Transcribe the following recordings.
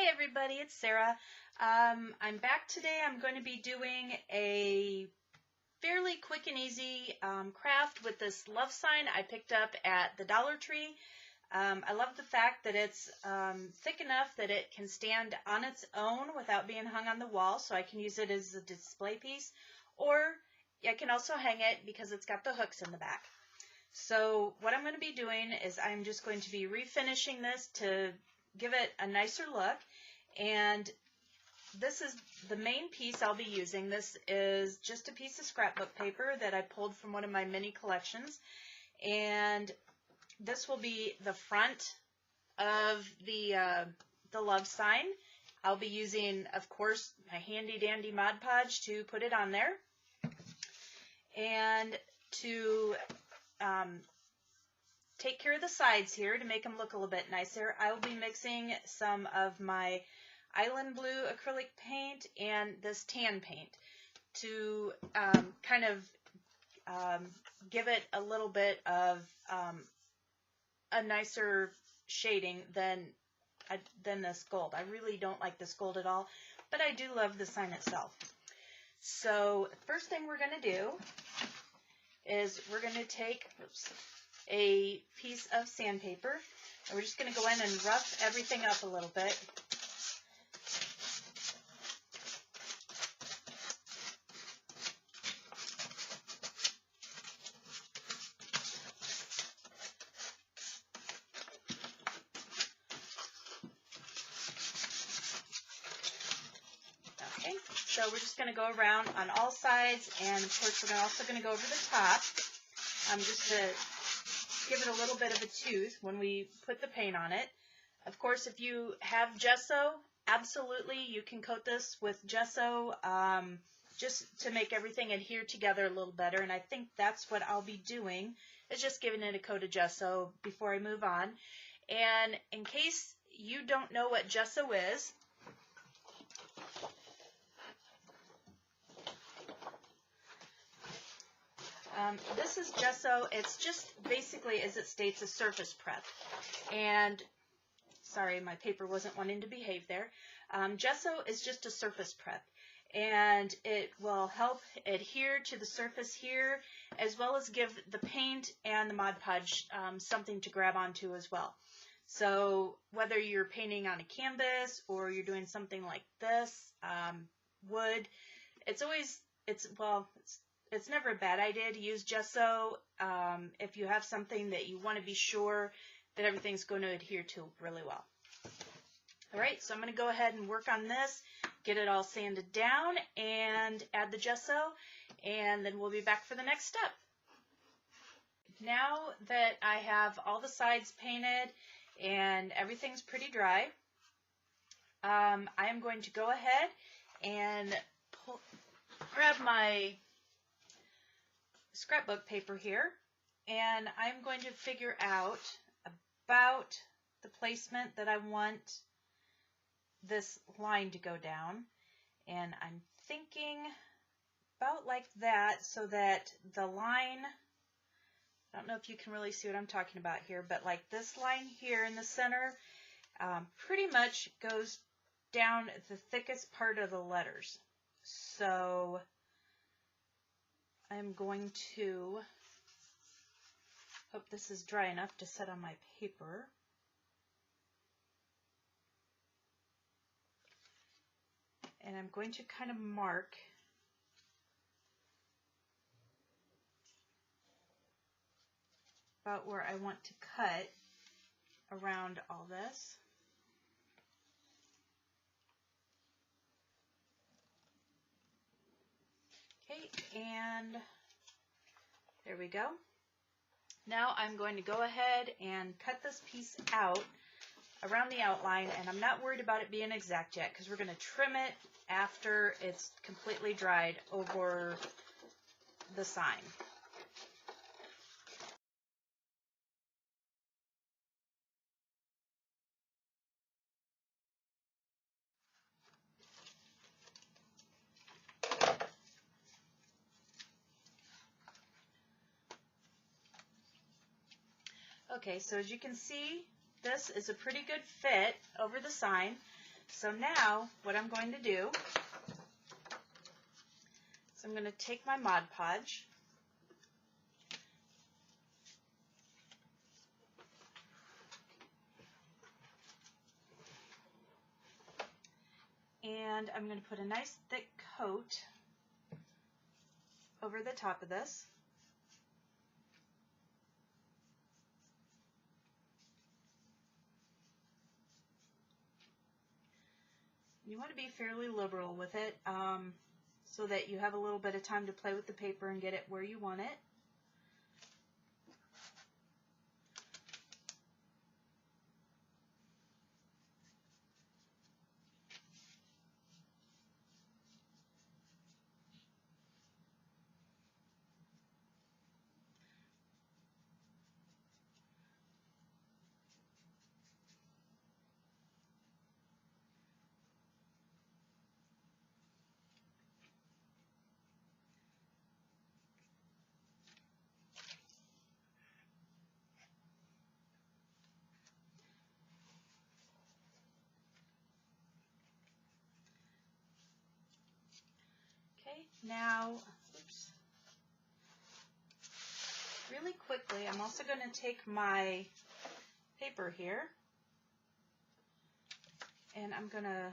Hi everybody, it's Sarah. I'm back today. I'm going to be doing a fairly quick and easy craft with this love sign I picked up at the Dollar Tree. I love the fact that it's thick enough that it can stand on its own without being hung on the wall, so I can use it as a display piece, or I can also hang it because it's got the hooks in the back. So what I'm going to be doing is I'm just going to be refinishing this to give it a nicer look, and this is the main piece I'll be using. This is just a piece of scrapbook paper that I pulled from one of my mini collections, and this will be the front of the love sign. I'll be using, of course, my handy dandy Mod Podge to put it on there, and to take care of the sides here to make them look a little bit nicer, I will be mixing some of my Island Blue acrylic paint and this tan paint to kind of give it a little bit of a nicer shading than this gold. I really don't like this gold at all, but I do love the sign itself. So first thing we're going to do is we're going to take a piece of sandpaper, and we're just going to go in and rough everything up a little bit. Okay, so we're just going to go around on all sides, and of course we're also going to go over the top, just to give it a little bit of a tooth when we put the paint on it. Of course, if you have gesso, absolutely you can coat this with gesso just to make everything adhere together a little better, and I think that's what I'll be doing, is just giving it a coat of gesso before I move on. And in case you don't know what gesso is, this is gesso. It's just basically, as it states, a surface prep. And sorry, my paper wasn't wanting to behave there. Gesso is just a surface prep, and it will help adhere to the surface here, as well as give the paint and the Mod Podge something to grab onto as well. So whether you're painting on a canvas or you're doing something like this, wood, it's never a bad idea to use gesso if you have something that you want to be sure that everything's going to adhere to really well. All right, so I'm going to go ahead and work on this, get it all sanded down, and add the gesso, and then we'll be back for the next step. Now that I have all the sides painted and everything's pretty dry, I am going to go ahead and grab my scrapbook paper here, and I'm going to figure out about the placement that I want this line to go down, and I'm thinking about like that, so that the line, I don't know if you can really see what I'm talking about here, but like this line here in the center pretty much goes down the thickest part of the letters. So I'm going to hope this is dry enough to set on my paper. And I'm going to kind of mark about where I want to cut around all this. Okay, and there we go. Now I'm going to go ahead and cut this piece out around the outline, and I'm not worried about it being exact yet because we're going to trim it after it's completely dried over the sign. Okay, so as you can see, this is a pretty good fit over the sign. So now what I'm going to do is I'm going to take my Mod Podge, and I'm going to put a nice thick coat over the top of this. You want to be fairly liberal with it so that you have a little bit of time to play with the paper and get it where you want it. Okay, now, oops, really quickly, I'm also going to take my paper here and I'm going to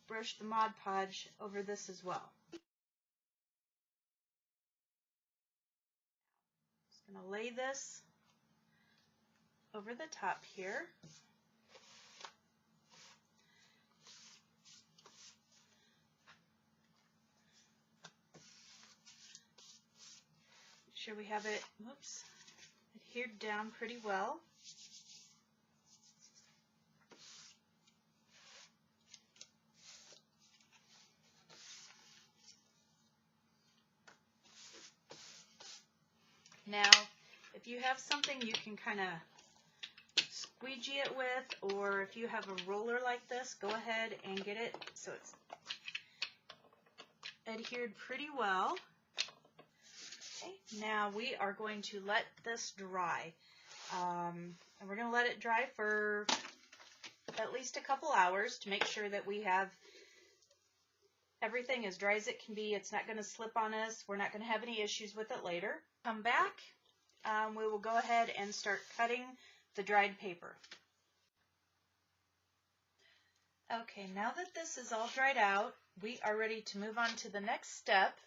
brush the Mod Podge over this as well. Just going to lay this over the top here. Make sure we have it, whoops, adhered down pretty well. Now, if you have something you can kind of squeegee it with, or if you have a roller like this, go ahead and get it so it's adhered pretty well. Okay, now we are going to let this dry. And we're going to let it dry for at least a couple hours to make sure that we have everything as dry as it can be. It's not going to slip on us. We're not going to have any issues with it later. Come back. We will go ahead and start cutting the dried paper. Okay, now that this is all dried out, we are ready to move on to the next step.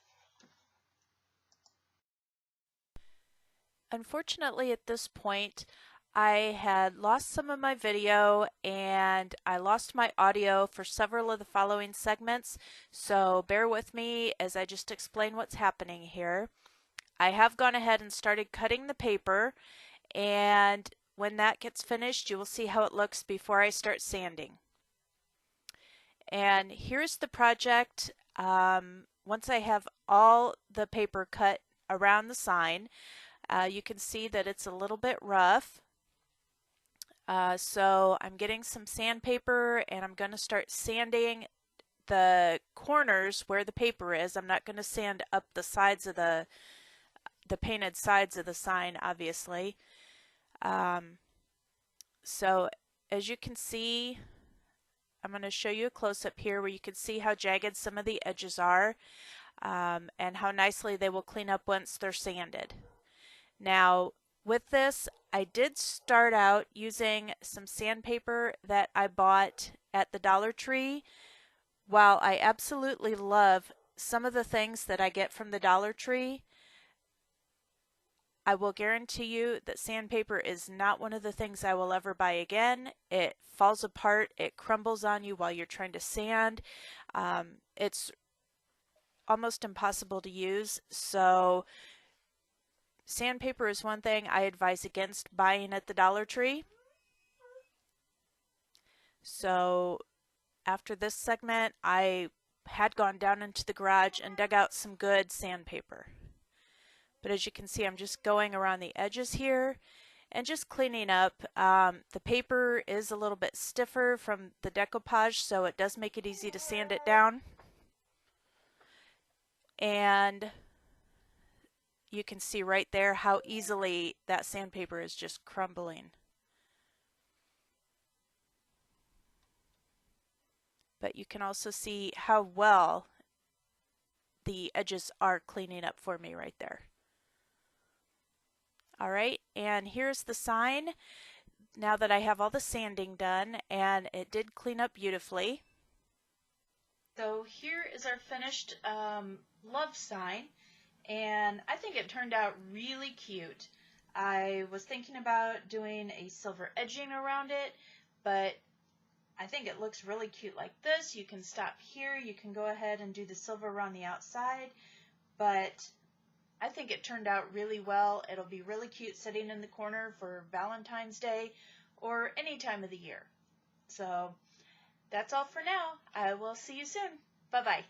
Unfortunately, at this point, I had lost some of my video and I lost my audio for several of the following segments, so bear with me as I just explain what's happening here. I have gone ahead and started cutting the paper, and when that gets finished, you will see how it looks before I start sanding. And here's the project once I have all the paper cut around the sign. You can see that it's a little bit rough. So I'm getting some sandpaper and I'm going to start sanding the corners where the paper is. I'm not going to sand up the sides of the painted sides of the sign, obviously. So as you can see, I'm going to show you a close-up here where you can see how jagged some of the edges are and how nicely they will clean up once they're sanded. Now, with this, I did start out using some sandpaper that I bought at the Dollar Tree. While I absolutely love some of the things that I get from the Dollar Tree, I will guarantee you that sandpaper is not one of the things I will ever buy again. It falls apart, it crumbles on you while you're trying to sand. It's almost impossible to use, so sandpaper is one thing I advise against buying at the Dollar Tree. So after this segment, I had gone down into the garage and dug out some good sandpaper. But as you can see, I'm just going around the edges here and just cleaning up. The paper is a little bit stiffer from the decoupage, so it does make it easy to sand it down. And you can see right there how easily that sandpaper is just crumbling. but you can also see how well the edges are cleaning up for me right there. All right, and here's the sign now that I have all the sanding done, and it did clean up beautifully. So here is our finished love sign, and I think it turned out really cute. I was thinking about doing a silver edging around it, but I think it looks really cute like this. You can stop here. You can go ahead and do the silver around the outside, but I think it turned out really well. It'll be really cute sitting in the corner for Valentine's Day or any time of the year. So that's all for now. I will see you soon. Bye-bye.